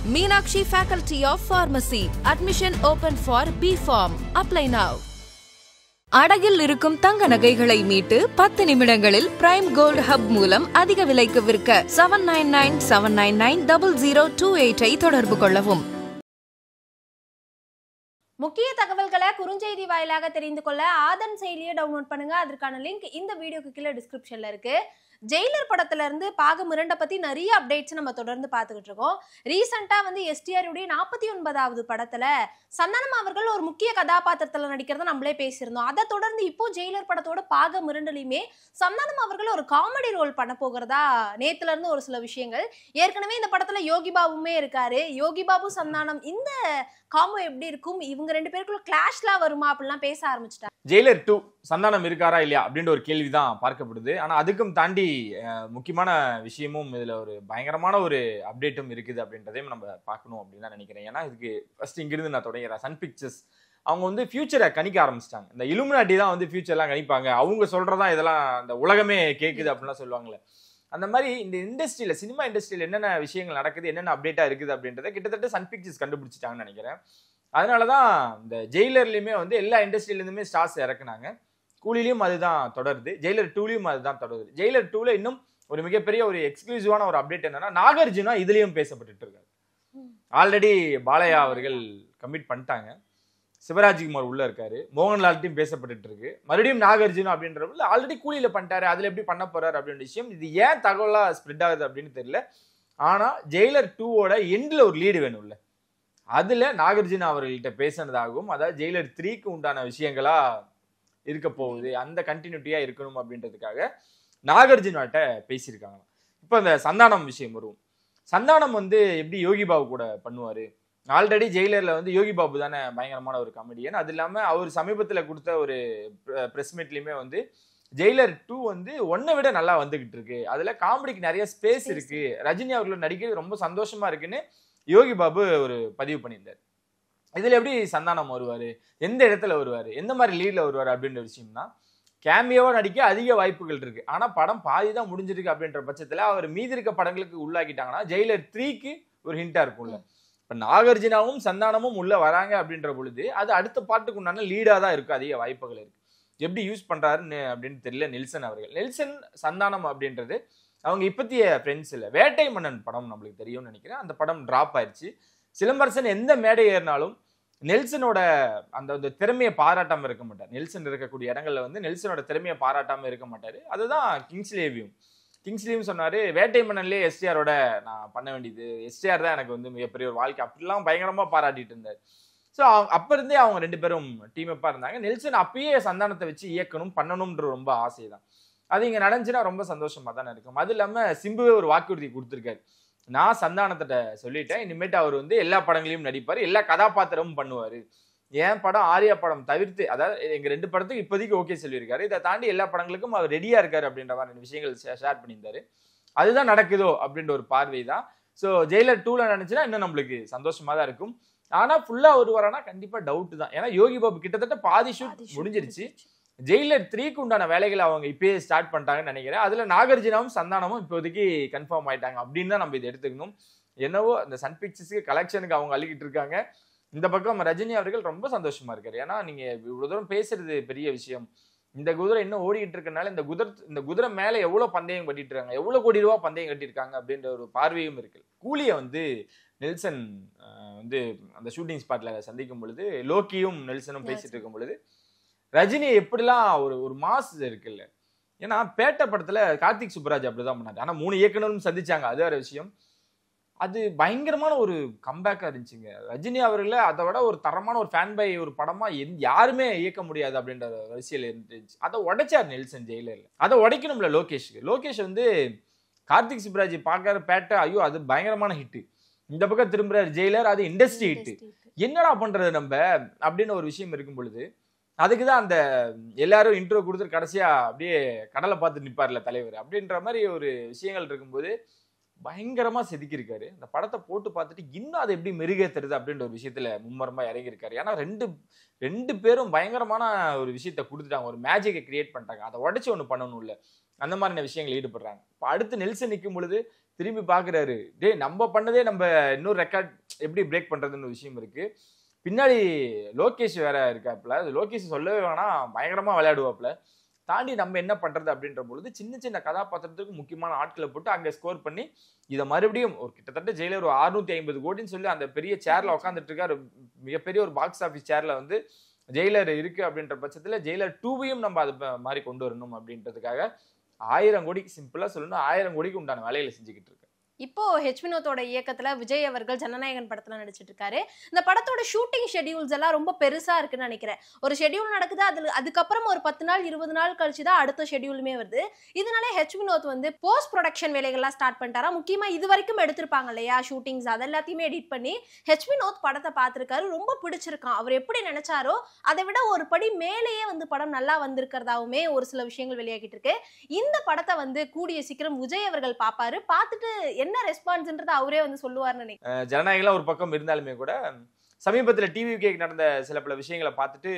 Meenakshi Faculty of Pharmacy. Admission open for B.Pharm. Apply now. அடகில் இருக்கும் தங்க நகைகளை மீட்டு 10 நிமிடங்களில் பிரைம் கோல்ட் ஹப் மூலம் அதிக விலைக்கு விற்க 7997990028 ஐ தொடர்பு கொள்ளவும். முக்கிய தகவல்களை குறுஞ்செய்தி வாயிலாக தெரிந்து கொள்ள ஆதன் செயலியை டவுன்லோட் பண்ணுங்க. அதற்கான லிங்க் இந்த வீடியோக்கு கீழே டிஸ்கிரிப்ஷன்ல இருக்கு. ஜெயிலர் படத்துல இருந்து பாகம் 2 பத்தி நிறைய அப்டேட்ஸ் நம்ம தொடர்ந்து பார்த்துக்கிட்டு இருக்கோம். ரீசெண்டா எஸ்டிஆர் உடைய 49வது படத்துல சந்தானம் அவர்கள் ஒரு முக்கிய கதாபாத்திரத்துல நடிக்கிறத நம்மளே பேசியிருந்தோம். அதை தொடர்ந்து இப்போ ஜெயிலர் படத்தோட பாகம் 2லயுமே சந்தானம் அவர்கள் ஒரு காமெடி ரோல் பண்ண போகிறதா நேத்துல இருந்து ஒரு சில விஷயங்கள். ஏற்கனவே இந்த படத்துல யோகி பாபுமே இருக்காரு. யோகி பாபு சந்தானம் இந்த காம்போ எப்படி இருக்கும், இவங்க 2 பேருக்குள்ள கிளாஷ்லாம் வருமா அப்படிலாம் பேச ஆரம்பிச்சிட்டாங்க. ஜெயிலர் 2 சந்தானம் இருக்காரா இல்லையா அப்படின்ற ஒரு கேள்விதான் பார்க்கப்படுது. ஆனா அதுக்கும் தாண்டி முக்கியமான விஷயமும் இதுல ஒரு பயங்கரமான ஒரு அப்டேட்டும் இருக்குது அப்படின்றதையும் நம்ம பார்க்கணும் அப்படின்னு தான் நினைக்கிறேன். ஏன்னா இதுக்கு ஃபர்ஸ்ட் இங்கிருந்து நான் தொடங்கிறேன். சன் பிக்சர்ஸ் அவங்க ஃபியூச்சரை கணிக்க ஆரம்பிச்சிட்டாங்க. இந்த இலுமினாட்டி தான் ஃபியூச்சர்லாம் கணிப்பாங்க. அவங்க சொல்றதா இதெல்லாம் இந்த உலகமே கேட்குது அப்படின்லாம் சொல்லுவாங்களே. அந்த மாதிரி இந்த இண்டஸ்ட்ரியில சினிமா இண்டஸ்ட்ரியில என்னென்ன விஷயங்கள் நடக்குது, என்னென்ன அப்டேட்டா இருக்குது அப்படின்றத கிட்டத்தட்ட சன் பிக்சர்ஸ் கண்டுபிடிச்சிட்டாங்கன்னு நினைக்கிறேன். அதனாலதான் இந்த ஜெயிலர்லயுமே எல்லா இண்டஸ்ட்ரியிலிருந்துமே ஸ்டார்ஸ் இறக்குனாங்க. கூலிலையும் அதுதான் தொடருது, ஜெயிலர் 2லயும் அதுதான் தொடருது. ஜெயிலர் 2ல இன்னும் ஒரு மிகப்பெரிய ஒரு எக்ஸ்க்ளூசிவான ஒரு அப்டேட் என்னன்னா, நாகார்ஜுனா இதுலயும் பேசப்பட்டு இருக்காரு. ஆல்ரெடி பாலையா அவர்கள் கமிட் பண்ணிட்டாங்க, சிவராஜ்குமார் உள்ள இருக்காரு, மோகன்லால்ட்டையும் பேசப்பட்டு இருக்கு. மறுபடியும் நாகார்ஜுனா அப்படின்றவங்க ஆல்ரெடி கூலியில பண்ணிட்டாரு, அதுல எப்படி பண்ண போறாரு அப்படின்ற விஷயம். இது ஏன் தகவலா ஸ்ப்ரெட் ஆகுது அப்படின்னு தெரியல. ஆனா ஜெயிலர் 2ஓட எண்ட்ல ஒரு லீடு வேணும்ல, அதுல நாகார்ஜுனா அவர்கள்ட்ட பேசினதாகவும், அதாவது ஜெயிலர் 3க்கு உண்டான விஷயங்களா இருக்க போகுது, அந்த கண்டினியூட்டியா இருக்கணும் அப்படின்றதுக்காக நாகார்ஜுனாட்ட பேசியிருக்காங்க. இப்ப இந்த சந்தானம் விஷயம் வரும். சந்தானம் எப்படி யோகி பாபு கூட பண்ணுவாரு? ஆல்ரெடி ஜெயிலர்ல யோகி பாபு தானே பயங்கரமான ஒரு காமெடியன். அது இல்லாம அவர் சமீபத்துல கொடுத்த ஒரு பிரஸ் மீட்லயுமே ஜெயிலர் 2 ஒன்னை விட நல்லா வந்துகிட்டு இருக்கு, அதுல காமெடிக்கு நிறைய ஸ்பேஸ் இருக்கு, ரஜினி அவர்கள் நடிக்கிறது ரொம்ப சந்தோஷமா இருக்குன்னு யோகி பாபு ஒரு பதிவு பண்ணியிருந்தார். இதுல எப்படி சந்தானம் வருவாரு, எந்த இடத்துல வருவாரு, எந்த மாதிரி லீட்ல வருவாரு அப்படின்ற விஷயம்னா, கேமியோவா நடிக்க அதிக வாய்ப்புகள் இருக்கு. ஆனா படம் பாதி தான் முடிஞ்சிருக்கு அப்படின்ற பட்சத்துல அவர் மீதி இருக்க படங்களுக்கு உள்ளாக்கிட்டாங்கன்னா ஜெயிலர் 3க்கு ஒரு ஹிண்டா இருக்கும்ல. இப்ப நாகார்ஜுனாவும் சந்தானமும் உள்ள வராங்க அப்படின்ற பொழுது அது அடுத்த பாட்டுக்கு உண்டான லீடா தான் இருக்கு, அதிக வாய்ப்புகள் இருக்கு. எப்படி யூஸ் பண்றாருன்னு அப்படின்னு தெரியல நெல்சன் அவர்கள். நெல்சன் சந்தானம் அப்படின்றது அவங்க இப்பத்திய ஃப்ரெண்ட்ஸ் இல்ல. வேட்டை மன்னன் படம் நம்மளுக்கு தெரியும்னு நினைக்கிறேன். அந்த படம் டிராப் ஆயிடுச்சு. சிலம்பரசன் எந்த மேடை ஏறினாலும் நெல்சனோட அந்த திறமையை பாராட்டாம இருக்க மாட்டார். நெல்சன் இருக்கக்கூடிய இடங்கள்ல நெல்சனோட திறமையை பாராட்டாம இருக்க மாட்டாரு. அதுதான் கிங்ஸ்லேயும் சொன்னாரு, வேட்டை மன்னன்லேயே எஸ்டிஆரோட நான் பண்ண வேண்டியது, எஸ்டிஆர் தான் எனக்கு மிகப்பெரிய ஒரு வாழ்க்கை அப்படிலாம் பயங்கரமா பாராட்டிட்டு இருந்தார். ஸோ அப்ப இருந்தே அவங்க 2 பேரும் டீமப்பா இருந்தாங்க. நெல்சன் அப்பயே சந்தானத்தை வச்சு இயக்கணும் பண்ணணும்ன்ற ரொம்ப ஆசை தான். அது இங்க நடந்துச்சுன்னா ரொம்ப சந்தோஷமா தானே இருக்கும். அது இல்லாம சிம்புவே ஒரு வாக்குறுதி கொடுத்திருக்காரு, நான் சந்தானத்திட்ட சொல்லிட்டேன், இனிமேட்டு அவர் எல்லா படங்களையும் நடிப்பாரு, எல்லா கதாபாத்திரமும் பண்ணுவாரு. என் படம் ஆர்யா படம் தவிர்த்து, அதாவது எங்க 2 படத்துக்கு இப்போதைக்கு ஓகே சொல்லியிருக்காரு, இதை தாண்டி எல்லா படங்களுக்கும் அவர் ரெடியா இருக்காரு அப்படின்ற மாதிரி விஷயங்கள் ஷேர் பண்ணியிருந்தாரு. அதுதான் நடக்குதோ அப்படின்ற ஒரு பார்வை தான். ஸோ ஜெயிலர் 2ல நினைச்சுன்னா இன்னும் நம்மளுக்கு சந்தோஷமா தான் இருக்கும். ஆனா ஃபுல்லா வருவாரானா கண்டிப்பா டவுட் தான். ஏன்னா யோகி பாபு கிட்டத்தட்ட பாதி ஷூட் முடிஞ்சிருச்சு. ஜெயிலர் 3க்கு உண்டான வேலைகளை அவங்க இப்பயே ஸ்டார்ட் பண்ணிட்டாங்கன்னு நினைக்கிறேன். அதுல நாகார்ஜுனாவும் சந்தானமும் இப்போதைக்கு கன்ஃபார்ம் ஆயிட்டாங்க அப்படின்னு தான் நம்ம இதை எடுத்துக்கணும். என்னவோ அந்த சன் பிக்சர்ஸ்க்கு கலெக்ஷனுக்கு அவங்க அள்ளிக்கிட்டு இருக்காங்க. இந்த பக்கம் ரஜினி அவர்கள் ரொம்ப சந்தோஷமா இருக்காரு. ஏன்னா நீங்க இவ்வளவு தூரம் பேசுறது பெரிய விஷயம். இந்த குதிரை இன்னும் ஓடிக்கிட்டு இருக்கனால இந்த குதிரை மேல எவ்வளவு பந்தயம் கட்டிட்டு இருக்காங்க, எவ்வளவு கோடி ரூபாய் பந்தயம் கட்டியிருக்காங்க அப்படின்ற ஒரு பார்வையும் இருக்கு. கூலியை நெல்சன் அந்த ஷூட்டிங் ஸ்பாட்ல சந்திக்கும் பொழுது லோக்கியும் நெல்சனும் பேசிட்டு இருக்கும் பொழுது ரஜினி எப்படிலாம் ஒரு மாஸ் இருக்குல்ல. ஏன்னா பேட்ட படத்துல கார்த்திக் சுப்ராஜ் அப்படிதான் பண்ணாரு. ஆனா 3 இயக்குனரும் சந்திச்சாங்க, அது வேற விஷயம். அது பயங்கரமான ஒரு கம்பேக்கா இருந்துச்சுங்க. ரஜினி அவர்கள அதை விட ஒரு தரமான ஒரு ஃபேன் பை ஒரு படமா யாருமே இயக்க முடியாது அப்படின்ற வரிசையில் இருந்துச்சு. அதை உடைச்சார் நெல்சன் ஜெயிலர்ல. அதை உடைக்கணும்ல லோகேஷ் கார்த்திக் சுப்ராஜ் பார்க்கற பேட்ட, ஐயோ அது பயங்கரமான ஹிட். இந்த பக்கம் திரும்புறாரு ஜெயிலர், அது இண்டஸ்ட்ரி ஹிட். என்னடா பண்றது நம்ம அப்படின்னு ஒரு விஷயம் இருக்கும் பொழுது, அதுக்குதான் அந்த எல்லாரும் இன்ட்ரோ கொடுத்துட்டு கடைசியா அப்படியே கடலை பார்த்து நிப்பார்ல தலைவர் அப்படின்ற மாதிரி ஒரு விஷயங்கள் இருக்கும்போது பயங்கரமா செதுக்கியிருக்காரு. அந்த படத்தை போட்டு பார்த்துட்டு இன்னும் அதை எப்படி மெருகேத்துறது அப்படின்ற ஒரு விஷயத்துல மும்மரமா இறங்கியிருக்காரு. ஏன்னா ரெண்டு பேரும் பயங்கரமான ஒரு விஷயத்த கொடுத்துட்டாங்க, ஒரு மேஜிக்கை கிரியேட் பண்ணிட்டாங்க. அதை உடைச்சு ஒண்ணு பண்ணணும் இல்ல, அந்த மாதிரியான விஷயங்கள் ஈடுபடுறாங்க. இப்போ அடுத்து நெல்சன் நிற்கும் பொழுது திரும்பி பாக்குறாரு, டேய் நம்ம பண்ணதே நம்ம இன்னொரு ரெக்கார்ட் எப்படி பிரேக் பண்றதுன்னு விஷயம் இருக்கு. பின்னாடி லோகேஷ் வேற இருக்காப்புல, அது லோகேஷ் சொல்லவே வேணாம், பயங்கரமா விளையாடுவாப்புல. தாண்டி நம்ம என்ன பண்றது அப்படின்ற பொழுது சின்ன சின்ன கதாபாத்திரத்துக்கு முக்கியமான ஆட்களை போட்டு அங்க ஸ்கோர் பண்ணி இதை மறுபடியும் ஒரு கிட்டத்தட்ட ஜெயிலர் ஒரு 650 கோடின்னு சொல்லி அந்த பெரிய சேர்ல உட்காந்துட்டு இருக்காரு. மிகப்பெரிய ஒரு பாக்ஸ் ஆஃபீஸ் சேர்ல வந்து ஜெயிலர் இருக்கு அப்படின்ற பட்சத்துல ஜெயிலர் 2வையும் நம்ம அது மாதிரி கொண்டு வரணும் அப்படின்றதுக்காக 1000 கோடிக்கு, சிம்பிளா சொல்லணும் 1000 கோடிக்கு உண்டான வேலையில செஞ்சுக்கிட்டு இருக்கு. இப்போ வினோத்தோட இயக்கத்துல விஜய் அவர்கள் ஜனநாயகன் படத்துல நடிச்சிட்டு இருக்காரு. இந்த படத்தோட ஷூட்டிங் ஷெட்யூல்ஸ் எல்லாம் ரொம்ப பெருசா இருக்குன்னு நினைக்கிறேன். ஒரு ஷெட்யூல் நடக்குது, அதுக்கப்புறம் ஒரு 10 நாள் 20 நாள் கழிச்சு தான் அடுத்த ஷெட்யூலுமே வருது. இதனால வினோத் வந்து போஸ்ட் ப்ரொடக்ஷன் வேலைகள்லாம் ஸ்டார்ட் பண்ணிட்டாரா. முக்கியமா இது வரைக்கும் எடுத்திருப்பாங்க இல்லையா ஷூட்டிங்ஸ், அதெல்லாத்தையுமே எடிட் பண்ணி வினோத் படத்தை பார்த்திருக்காரு. ரொம்ப பிடிச்சிருக்கான். அவர் எப்படி நினைச்சாரோ அதை விட ஒரு படி மேலேயே வந்து படம் நல்லா வந்திருக்கிறதாவுமே ஒரு சில விஷயங்கள் வெளியாகிட்டு இருக்கு. இந்த படத்தை வந்து கூடிய சீக்கிரம் விஜய் அவர்கள் பாப்பாரு. பார்த்துட்டு என்ன ரெஸ்பான்ஸ்ன்றது அவரே வந்து சொல்லுவார்னு நினைக்கிறேன். ஜனநாயகம்லாம் ஒரு பக்கம் இருந்தாலுமே கூட சமீபத்துல டிவிகே நடந்த சில பல விஷயங்களை பார்த்துட்டு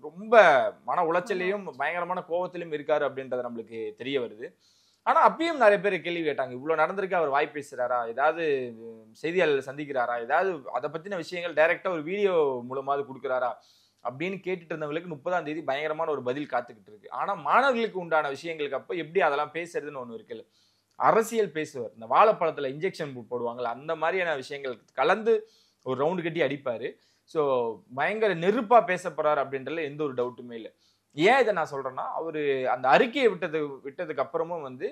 ரொம்ப மன உளைச்சலையும் பயங்கரமான கோபத்திலும் இருக்காரு அப்படின்றது நம்மளுக்கு தெரிய வருது. ஆனா அப்பயும் நிறைய பேர் கேள்வி கேட்டாங்க, இவ்வளவு நடந்திருக்கு, அவர் வாய் பேசுறாரா, ஏதாவது செய்தியாளர் சந்திக்கிறாரா, ஏதாவது அதை பத்தின விஷயங்கள் டைரக்டா ஒரு வீடியோ மூலமாவது கொடுக்குறாரா அப்படின்னு கேட்டுட்டு இருந்தவங்களுக்கு 30ஆம் தேதி பயங்கரமான ஒரு பதில் காத்துக்கிட்டு இருக்கு. ஆனா மாணவர்களுக்கு உண்டான விஷயங்களுக்கு அப்ப எப்படி அதெல்லாம் பேசுறதுன்னு ஒண்ணு இருக்குல்ல, அரசியல் பேசுவார். இந்த வாழைப்பழத்துல இன்ஜெக்ஷன் போடுவாங்கல்ல, அந்த மாதிரியான விஷயங்கள் கலந்து ஒரு ரவுண்டு கட்டி அடிப்பாரு. ஸோ பயங்கர நெருப்பா பேச போறாரு அப்படின்றதுல எந்த ஒரு டவுட்டுமே இல்லை. ஏன் இதை நான் சொல்றேன்னா, அவரு அந்த அறிக்கையை விட்டதுக்கு அப்புறமும் வந்து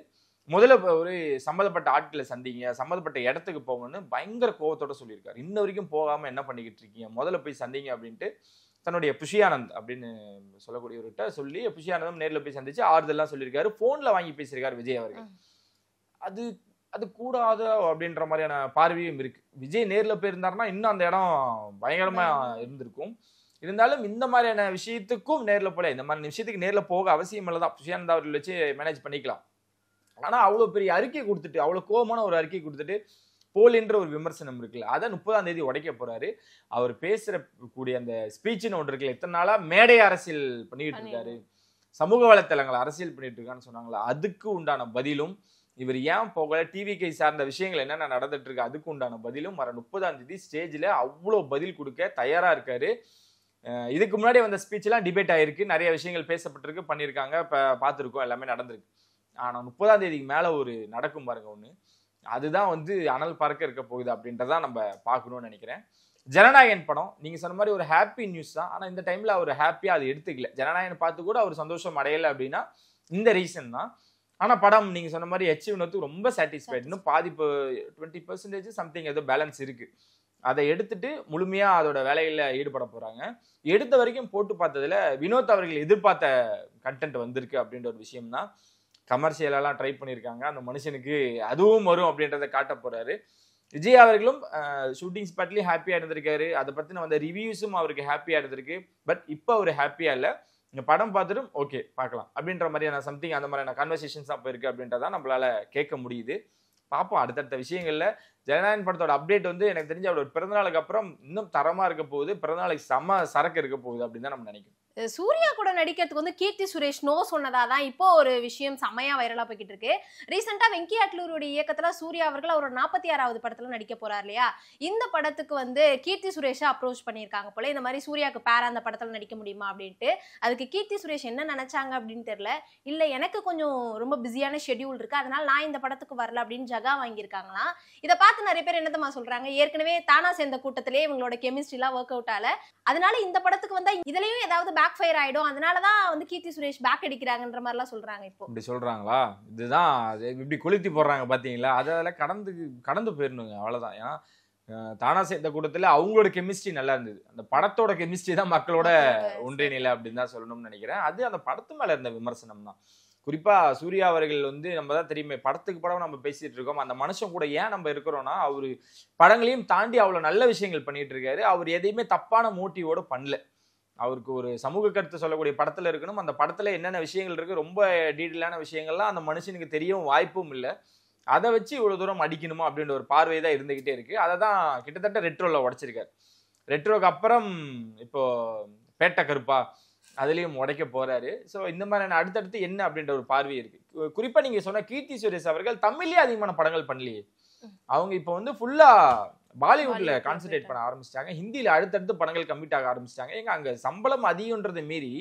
முதல்ல ஒரு சம்மந்தப்பட்ட ஆட்களை சந்திங்க, சம்மந்தப்பட்ட இடத்துக்கு போகணும்னு பயங்கர கோவத்தோட சொல்லியிருக்காரு. இன்ன வரைக்கும் போகாம என்ன பண்ணிக்கிட்டு இருக்கீங்க, முதல்ல போய் சந்திங்க அப்படின்ட்டு தன்னுடைய புஷியானந்த் அப்படின்னு சொல்லக்கூடியவர்கிட்ட சொல்லி புஷியானந்தம் நேரில் போய் சந்திச்சு ஆறுதல்லாம் சொல்லியிருக்காரு. போன்ல வாங்கி பேசியிருக்காரு விஜய் அவர்கள். அது அது கூடாது அப்படின்ற மாதிரியான பார்வையும் இருக்கு. விஜய் நேர்ல போயிருந்தாருன்னா இன்னும் அந்த இடம் பயங்கரமா இருந்திருக்கும். இருந்தாலும் இந்த மாதிரியான விஷயத்துக்கும் நேர்ல போல, இந்த மாதிரி விஷயத்துக்கு நேர்ல போக அவசியம் இல்லதான், புஷியானந்தா அவர்கள் வச்சு மேனேஜ் பண்ணிக்கலாம். ஆனா அவ்வளவு பெரிய அறிக்கை கொடுத்துட்டு, அவ்வளவு கோபமான ஒரு அறிக்கை கொடுத்துட்டு போலின்ற ஒரு விமர்சனம் இருக்குல்ல, அதை 30ஆம் தேதி உடைக்க போறாரு. அவர் பேசுற கூடிய அந்த ஸ்பீச்னு ஒன்று இருக்குல்ல, இத்தனை நாளா மேடை அரசியல் பண்ணிட்டு இருக்காரு, சமூக வலைத்தளங்களை அரசியல் பண்ணிட்டு இருக்கான்னு சொன்னாங்களா, அதுக்கு உண்டான பதிலும், இவர் ஏன் போகல, டிவிகே சார்ந்த விஷயங்கள் என்னென்ன நடந்துட்டு இருக்கு அதுக்கு உண்டான பதிலும் வர 30ஆம் தேதி ஸ்டேஜ்ல அவ்வளோ பதில் கொடுக்க தயாரா இருக்காரு. இதுக்கு முன்னாடி வந்த ஸ்பீச் எல்லாம் டிபேட் ஆயிருக்கு, நிறைய விஷயங்கள் பேசப்பட்டிருக்கு, பண்ணியிருக்காங்க, பார்த்துருக்கோம், எல்லாமே நடந்திருக்கு. ஆனா 30ஆம் தேதிக்கு மேல ஒரு நடக்கும் பாருங்க ஒண்ணு, அதுதான் வந்து அனல் பார்க்க இருக்க போகுது அப்படின்றதான் நம்ம பார்க்கணும்னு நினைக்கிறேன். ஜனநாயகன் படம் நீங்க சொன்ன மாதிரி ஒரு ஹாப்பி நியூஸ் தான். ஆனா இந்த டைம்ல அவர் ஹாப்பியா அது எடுத்துக்கல. ஜனநாயகன் பார்த்து கூட அவர் சந்தோஷம் அடையலை அப்படின்னா இந்த ரீசன் தான். ஆனா படம் நீங்க சொன்ன மாதிரி வினோத்துக்கு ரொம்ப சாட்டிஸ்ஃபைட். இன்னும் பாதி 20% சம்திங் ஏதோ பேலன்ஸ் இருக்கு. அதை எடுத்துட்டு முழுமையா அதோட வேலையில ஈடுபட போறாங்க. எடுத்த வரைக்கும் போட்டு பார்த்ததுல வினோத் அவர்கள் எதிர்பார்த்த கண்டென்ட் வந்திருக்கு அப்படின்ற ஒரு விஷயம் தான். கமர்ஷியலெல்லாம் ட்ரை பண்ணியிருக்காங்க, அந்த மனுஷனுக்கு அதுவும் வரும் அப்படின்றத காட்ட போறாரு. விஜய் அவர்களும் ஷூட்டிங் ஸ்பாட்லயும் ஹாப்பியா இருந்திருக்காரு. அதை பத்தின வந்த ரிவ்யூஸும் அவருக்கு ஹாப்பியா இருந்திருக்கு. பட் இப்போ அவர் ஹாப்பியா இல்லை. இந்த படம் பார்த்துட்டு ஓகே பார்க்கலாம் அப்படின்ற மாதிரியான சம்திங் அந்த மாதிரியான கான்வர்சேஷன்ஸ் தான் போயிருக்கு அப்படின்றதான் நம்மளால கேட்க முடியுது. பார்ப்போம் அடுத்தடுத்த விஷயங்கள்ல. ஜனநாயகன் படத்தோட அப்டேட் வந்து எனக்கு தெரிஞ்ச அவரோட பிறந்தநாளுக்கு அப்புறம் இன்னும் தரமா இருக்க போகுது, பிறந்தநாளைக்கு செம்ம சரக்கு இருக்க போகுது அப்படின்னு தான் நம்ம நினைக்கிறோம். சூர்யா கூட நடிக்கிறதுக்கு வந்து கீர்த்தி சுரேஷ் நோ சொன்னதாதான் இப்போ ஒரு விஷயம் செம்மையா வைரலா போய்கிட்டு இருக்கு. ரீசெண்டா வெங்கி அட்லூருடைய இயக்கத்துல சூர்யா அவர்கள் அவரோட 46வது படத்துல நடிக்க போறாரு இல்லையா. இந்த படத்துக்கு வந்து கீர்த்தி சுரேஷை அப்ரோச் பண்ணியிருக்காங்க போல, இந்த மாதிரி சூர்யாவுக்கு பேரா அந்த படத்துல நடிக்க முடியுமா அப்படின்ட்டு. அதுக்கு கீர்த்தி சுரேஷ் என்ன நினைச்சாங்க அப்படின்னு தெரியல. இல்ல எனக்கு கொஞ்சம் ரொம்ப பிஸியான ஷெட்யூல் இருக்கு, அதனால நான் இந்த படத்துக்கு வரல அப்படின்னு ஜகா வாங்கியிருக்காங்களாம். இதை பார்த்து நிறைய பேர் என்னதமா சொல்றாங்க, ஏற்கனவே தானா சேர்ந்த கூட்டத்திலே இவங்களோட கெமிஸ்ட்ரி எல்லாம் ஒர்க் அவுட் ஆல, அதனால இந்த படத்துக்கு வந்தா இதுலயும் ஏதாவது பேக் ஃபயர் ஆயிடும், அதனாலதான் வந்து கீர்த்தி சுரேஷ் பேக் அடிக்கிறாங்கன்ற மாதிரி எல்லாம் சொல்றாங்க. இப்போ இப்படி சொல்றாங்களா, இதுதான் இப்படி கொளுத்தி போடுறாங்க பாத்தீங்களா, அதெல்லாம் கடந்து போயிடணுங்க, அவ்வளவுதான். ஏன்னா தானா சேர்ந்த கூட்டத்துல அவங்களோட கெமிஸ்ட்ரி நல்லா இருந்தது, அந்த படத்தோட கெமிஸ்ட்ரி தான் மக்களோட ஒன்றிணையில அப்படின்னு தான் சொல்லணும்னு நினைக்கிறேன். அது அந்த படத்து மேல இருந்த விமர்சனம் தான். குறிப்பா சூர்யா அவர்கள் வந்து நம்ம தான் தெரியுமே, படத்துக்கு படம் நம்ம பேசிட்டு இருக்கோம், அந்த மனுஷன் கூட ஏன் நம்ம இருக்கிறோம்னா அவரு படங்களையும் தாண்டி அவ்வளவு நல்ல விஷயங்கள் பண்ணிட்டு இருக்காரு. அவர் எதையுமே தப்பான மோட்டிவோட பண்ணல. அவருக்கு ஒரு சமூக கருத்து சொல்லக்கூடிய படத்துல இருக்கணும், அந்த படத்துல என்னென்ன விஷயங்கள் இருக்கு, ரொம்ப டீட்டெயிலான விஷயங்கள்லாம் அந்த மனுஷனுக்கு தெரியவும் வாய்ப்பும் இல்லை. அதை வச்சு இவ்வளவு தூரம் அடிக்கணுமா அப்படின்ற ஒரு பார்வை தான் இருந்துகிட்டே இருக்கு. அதை தான் கிட்டத்தட்ட ரெட்ரோல உடைச்சிருக்காரு. ரெட்ரோக்கு அப்புறம் இப்போ பேட்ட கருப்பா அதுலயும் உடைக்க போறாரு. ஸோ இந்த மாதிரியான அடுத்தடுத்து என்ன அப்படின்ற ஒரு பார்வை இருக்கு. குறிப்பா நீங்க சொன்ன கீர்த்தி சுரேஷ் அவர்கள் தமிழ்லயே அதிகமான படங்கள் பண்ணலையே. அவங்க இப்ப வந்து ஃபுல்லா பாலிவுட்ல கான்சென்ட்ரேட் பண்ண ஆரம்பிச்சிட்டாங்க. ஹிந்தியில அடுத்தடுத்து படங்கள் கம்மிட் ஆக ஆரம்பிச்சிட்டாங்க. ஏங்க அங்க சம்பளம் அதிகம்ன்றதை மீறி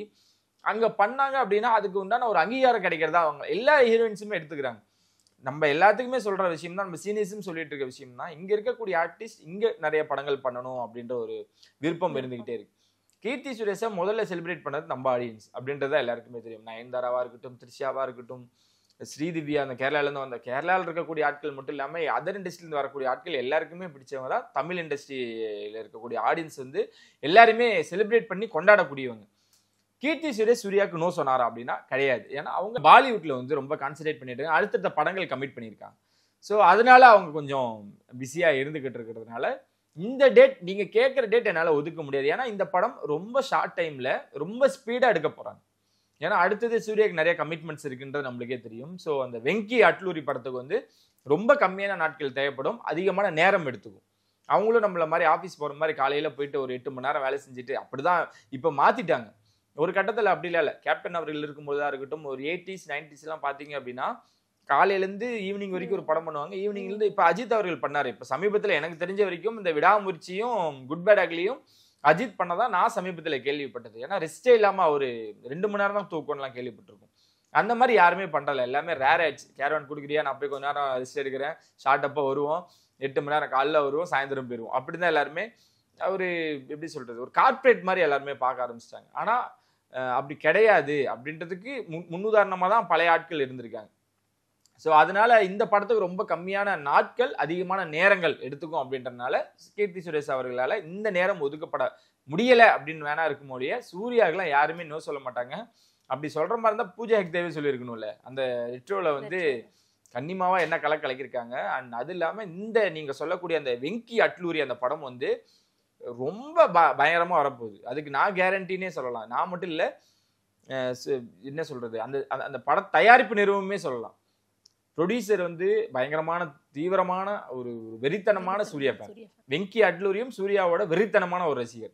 அங்க பண்ணாங்க அப்படின்னா அதுக்கு உண்டான ஒரு அங்கீகாரம் கிடைக்கிறதா அவங்க எல்லா ஹீரோயின்ஸுமே எடுத்துக்கிறாங்க. நம்ம எல்லாத்துக்குமே சொல்ற விஷயம் தான், நம்ம சீனியர்ஸும் சொல்லிட்டு இருக்க விஷயம் தான், இங்க இருக்கக்கூடிய ஆர்டிஸ்ட் இங்க நிறைய படங்கள் பண்ணணும் அப்படின்ற ஒரு விருப்பம் இருந்துகிட்டே இருக்கு. கீர்த்தி சுரேஷை முதல்ல செலிப்ரேட் பண்ணது நம்ம ஆடியன்ஸ் அப்படின்றத எல்லாருக்குமே தெரியும். நயன்தாராவா இருக்கட்டும், த்ரிஷாவா இருக்கட்டும், ஸ்ரீதிவ்யா, அந்த கேரளாலேருந்து வந்த கேரளாவில் இருக்கக்கூடிய ஆட்கள் மட்டும் இல்லாமல் அதர் இண்டஸ்ட்ரியிலேருந்து வரக்கூடிய ஆட்கள் எல்லாருக்குமே பிடிச்சவங்க தான் தமிழ் இண்டஸ்ட்ரியில் இருக்கக்கூடிய ஆடியன்ஸ் வந்து எல்லாருமே செலிப்ரேட் பண்ணி கொண்டாடக்கூடியவங்க. கீர்த்தி சுரேஷ் சூர்யாவுக்கு நோ சொன்னாரா அப்படின்னா கிடையாது. ஏன்னா அவங்க பாலிவுட்ல வந்து ரொம்ப கான்சென்ட்ரேட் பண்ணிட்டு இருக்காங்க, அடுத்தடுத்த படங்கள் கமிட் பண்ணியிருக்காங்க. ஸோ அதனால அவங்க கொஞ்சம் பிஸியாக இருந்துகிட்டு இருக்கிறதுனால இந்த டேட் நீங்க கேட்குற டேட் என்னால் ஒதுக்க முடியாது. ஏன்னா இந்த படம் ரொம்ப ஷார்ட் டைம்ல ரொம்ப ஸ்பீடாக எடுக்க போறாங்க. ஏன்னா அடுத்தது சூர்யாவுக்கு நிறைய கமிட்மெண்ட்ஸ் இருக்குன்றது நம்மளுக்கே தெரியும். ஸோ அந்த வெங்கி அட்லூரி படத்துக்கு வந்து ரொம்ப கம்மியான நாட்கள் தேவைப்படும், அதிகமான நேரம் எடுத்துக்கும். அவங்களும் நம்மள மாதிரி ஆஃபீஸ் போகிற மாதிரி காலையில் போயிட்டு ஒரு 8 மணி நேரம் வேலை செஞ்சுட்டு அப்படிதான் இப்போ மாற்றிட்டாங்க. ஒரு கட்டத்தில் அப்படிலாம் இல்லை. கேப்டன் அவர்கள் இருக்கும்போது இருக்கட்டும், ஒரு 80s 90s எல்லாம் பார்த்தீங்க அப்படின்னா காலையிலேருந்து ஈவினிங் வரைக்கும் ஒரு படம் பண்ணுவாங்க. ஈவினிங்லேருந்து இப்போ அஜித் அவர்கள் பண்ணார். இப்போ சமீபத்தில் எனக்கு தெரிஞ்ச வரைக்கும் இந்த விடாமுயற்சியும் குட் பேட் அக்லியும் அஜித் பண்ணதான் நான் சமீபத்தில் கேள்விப்பட்டது. ஏன்னா ரெஸ்டே இல்லாமல் ஒரு 2 மணி நேரம் தான் தூக்கம்லாம் கேள்விப்பட்டிருக்கும். அந்த மாதிரி யாருமே பண்ணுறல, எல்லாமே ரேர் ஆயிடுச்சு. கேரவன் கொடுக்குறியா, நான் போய் கொஞ்ச நேரம் ரெஸ்ட் எடுக்கிறேன், ஷார்ட் அப்போ வருவோம், 8 மணி நேரம் காலைல வருவோம், சாயந்தரம் போயிடுவோம். அப்படி தான் எல்லாருமே ஒரு எப்படி சொல்கிறது, ஒரு கார்பரேட் மாதிரி எல்லாருமே பார்க்க ஆரம்பிச்சிட்டாங்க. ஆனால் அப்படி கிடையாது அப்படின்றதுக்கு முன்னுதாரணமாக தான் பழைய ஆட்கள் இருந்திருக்காங்க. ஸோ அதனால இந்த படத்துக்கு ரொம்ப கம்மியான நாட்கள் அதிகமான நேரங்கள் எடுத்துக்கும் அப்படின்றதுனால கீர்த்தி சுரேஷ் அவர்களால் இந்த நேரம் ஒதுக்கப்பட முடியலை அப்படின்னு வேணா இருக்கும் போலயே சூர்யாவுக்குலாம் யாருமே நோ சொல்ல மாட்டாங்க. அப்படி சொல்ற மாதிரி இருந்தால் பூஜா ஹெக்டேவே சொல்லியிருக்கணும்ல, அந்த ரெட்ரோவில் வந்து கன்னிமாவா என்ன கலக்கிருக்காங்க. அண்ட் அது இல்லாமல் இந்த நீங்கள் சொல்லக்கூடிய அந்த வெங்கி அட்லூரி அந்த படம் வந்து ரொம்ப பயங்கரமாக வரப்போகுது. அதுக்கு நான் கேரண்டினே சொல்லலாம். நான் மட்டும் இல்லை, என்ன சொல்றது, அந்த அந்த பட தயாரிப்பு நிறுவனமே சொல்லலாம். ப்ரொடியூசர் வந்து பயங்கரமான தீவிரமான ஒரு வெறித்தனமான சூர்யா ஃபேன். வெங்கி அட்லூரியும் சூர்யாவோட வெறித்தனமான ஒரு ரசிகர்.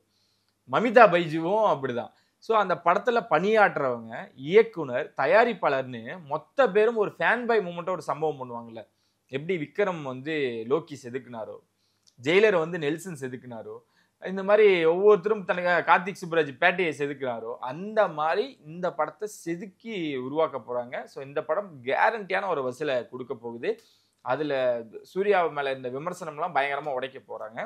மமிதா பைஜுவும் அப்படிதான். ஸோ அந்த படத்துல பணியாற்றுறவங்க, இயக்குனர், தயாரிப்பாளர்னு மொத்த பேரும் ஒரு ஃபேன் பை மூமெண்ட்டை ஒரு சம்பவம் பண்ணுவாங்கல்ல. எப்படி விக்ரம் வந்து லோக்கி செதுக்குனாரோ, ஜெயிலர் வந்து நெல்சன் செதுக்குனாரோ, இந்த மாதிரி ஒவ்வொருத்தரும் தனக்கு கார்த்திக் சுப்ராஜ் பேட்டையை செதுக்குறாரோ அந்த மாதிரி இந்த படத்தை செதுக்கி உருவாக்க போறாங்க. ஸோ இந்த படம் கேரண்டியான ஒரு வசூலை கொடுக்க போகுது. அதுல சூர்யா மேல இந்த விமர்சனம்லாம் பயங்கரமா உடைக்க போறாங்க.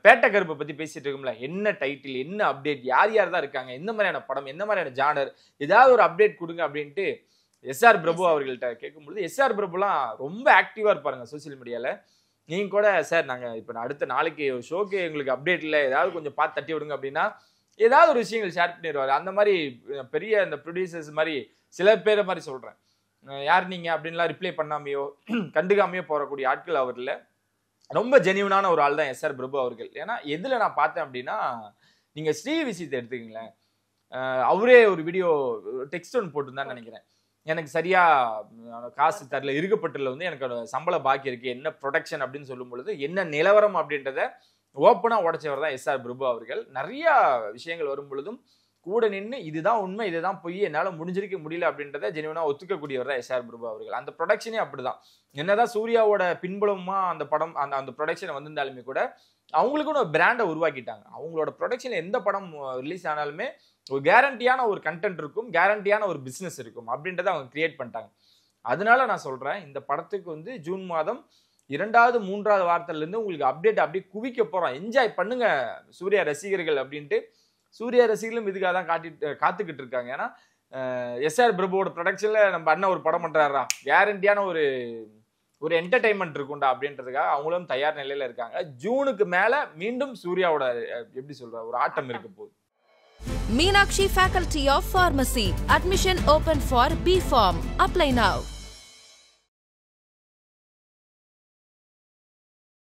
பேட்டை கருப்பை பத்தி பேசிட்டு இருக்கோம்ல, என்ன டைட்டில், என்ன அப்டேட், யார் யார் தான் இருக்காங்க, எந்த மாதிரியான படம், எந்த மாதிரியான ஜானர், ஏதாவது ஒரு அப்டேட் கொடுங்க அப்படின்ட்டு எஸ்ஆர் பிரபு அவர்கள்ட்ட கேட்கும்பொழுது எஸ்ஆர் பிரபுலாம் ரொம்ப ஆக்டிவா இருப்பாருங்க சோசியல் மீடியால. நீங்க கூட சார் நாங்க இப்ப அடுத்த நாளைக்கு ஷோக்கு எங்களுக்கு அப்டேட் இல்லை, ஏதாவது கொஞ்சம் பார்த்து தட்டி விடுங்க அப்படின்னா ஏதாவது ஒரு விஷயங்கள் ஷேர் பண்ணிடுவாரு. அந்த மாதிரி பெரிய இந்த ப்ரொடியூசர்ஸ் மாதிரி சில பேரை மாதிரி சொல்றேன், யார் நீங்க அப்படின்லாம் ரிப்ளை பண்ணாமையோ கண்டுக்காமையோ போறக்கூடிய ஆட்கள் அவர்ல ரொம்ப ஜெனியூனான ஒரு ஆள் தான் எஸ்ஆர் பிரபு அவர்கள். ஏன்னா எதுல நான் பார்த்தேன் அப்படின்னா, நீங்க ஸ்ரீ விஷயத்தை எடுத்துக்கீங்களேன், அவரே ஒரு வீடியோ டெக்ஸ்ட் ஒன்று போட்டுருந்தான்னு நினைக்கிறேன். எனக்கு சரியா காசு தரல, இருக்கப்பட்டுல வந்து எனக்கு சம்பள பாக்கி இருக்கு, என்ன ப்ரொடக்ஷன் அப்படின்னு சொல்லும் பொழுது என்ன நிலவரம் அப்படின்றத ஓப்பனா உடைச்சவர் தான் எஸ்ஆர் பிரபு அவர்கள். நிறைய விஷயங்கள் வரும் பொழுதும் கூட நின்று இதுதான் உண்மை, இதுதான் பொய், என்னால முடிஞ்சிருக்க முடியல அப்படின்றத ஜெனியூனா ஒத்துக்கக்கூடியவர் தான் எஸ்ஆர் பிரபு அவர்கள். அந்த ப்ரொடக்ஷனே அப்படிதான். என்னதான் சூர்யாவோட பின்புலமா அந்த படம் அந்த ப்ரொடக்ஷன் வந்திருந்தாலுமே கூட அவங்களுக்குன்னு ஒரு பிராண்டை உருவாக்கிட்டாங்க. அவங்களோட ப்ரொடக்ஷன்ல எந்த படம் ரிலீஸ் ஆனாலுமே ஒரு கேரண்டியான ஒரு கண்டென்ட் இருக்கும், கேரண்டியான ஒரு பிசினஸ் இருக்கும் அப்படின்றத அவங்க கிரியேட் பண்ணிட்டாங்க. அதனால நான் சொல்றேன், இந்த படத்துக்கு வந்து ஜூன் மாதம் 2வது 3வது வாரத்துல இருந்து உங்களுக்கு அப்டேட் அப்படியே குவிக்க போறோம். என்ஜாய் பண்ணுங்க சூர்யா ரசிகர்கள் அப்படின்ட்டு சூர்யா ரசிகர்களும் இதுக்காக தான் காத்துக்கிட்டு இருக்காங்க. ஏன்னா எஸ்ஆர் பிரபுவோட ப்ரொடக்ஷன்ல நம்ம அண்ணன் ஒரு படம் பண்றாரா, கேரண்டியான ஒரு என்டர்டைன்மெண்ட் இருக்கும்டா அப்படின்றதுக்காக அவங்களும் தயார் நிலையில இருக்காங்க. ஜூனுக்கு மேல மீண்டும் சூர்யாவோட எப்படி சொல்ற ஒரு ஆட்டம் இருக்க போகுது. Meenakshi Faculty of Pharmacy. Admission open for B Pharm. Apply now.